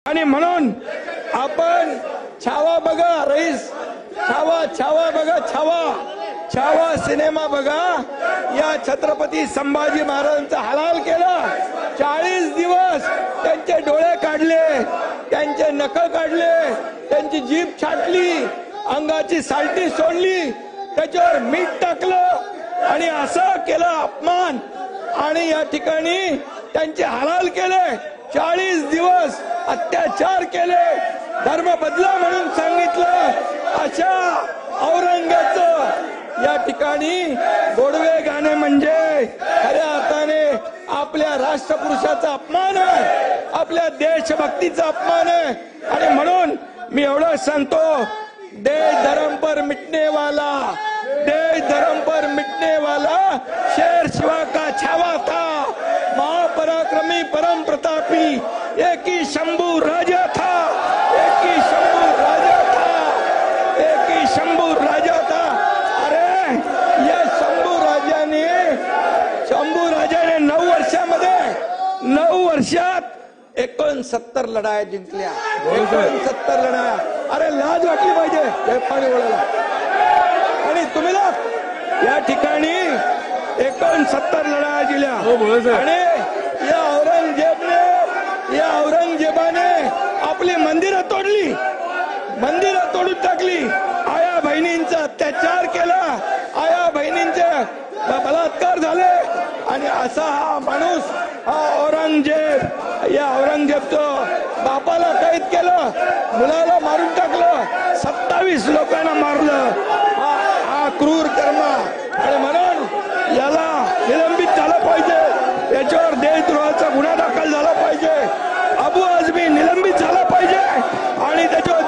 आणि म्हणून आपण छावा बघा रईस, छावा बघा, छावा सिनेमा बघा। या छत्रपती संभाजी महाराजांचा हलाल केला। 40 दिवस त्यांचे डोळे काढले, त्यांचे नख काढले, त्यांची जीभ छाटली, अंगाची साल्टी सोडली, त्याच्यावर मीठ टाकलं आणि असं केलं अपमान। आणि या ठिकाणी त्यांचे हलाल केले। 40 दिवस अत्याचार केले, धर्म बदला म्हणून सांगितलं। अशा औरंगजेबाचं या ठिकाणी गोडवे गाणे म्हणजे खऱ्या अर्थाने आपल्या राष्ट्रपुरुषाचा अपमान आहे, आपल्या देशभक्तीचा अपमान आहे। आणि म्हणून मी एवढं सांगतो, देश धर्म पर मिटने वाला, देश धर्म पर मिटने वाला शेर शिवा का छावा था, महापराक्रमी परम प्रतापी एक ही शंभू राजा था, एक ही शंभू राजा था, एक ही शंभू राजा था। अरे या शंभू राजाने 9 वर्षामध्ये 9 वर्षात 69 लढाया जिंकल्या, 69 लढाया। अरे लाज वाटली पाहिजे हे पाणी ओढायला। आणि तुम्ही या ठिकाणी 69 लढाया जिंकल्या। आणि या औरंगजेबाने आपली मंदिरं तोडली, मंदिरं तोडून टाकली, आया बहिणींचा अत्याचार केला, आया बहिणींचे बलात्कार झाले। आणि असा हा माणूस, हा औरंगजेब, या औरंगजेबचं बापाला कैद केलं, मुलाला मारून टाकलं, 27 लोकांना मारलं। हा क्रूर कर्म। आणि म्हणून याला निलंबित झालं पाहिजे, याच्यावर देशद्रोहाचा गुन्हा दाखल झाला पाहिजे, अबू आझमी निलंबित झाला पाहिजे आणि त्याच्यावर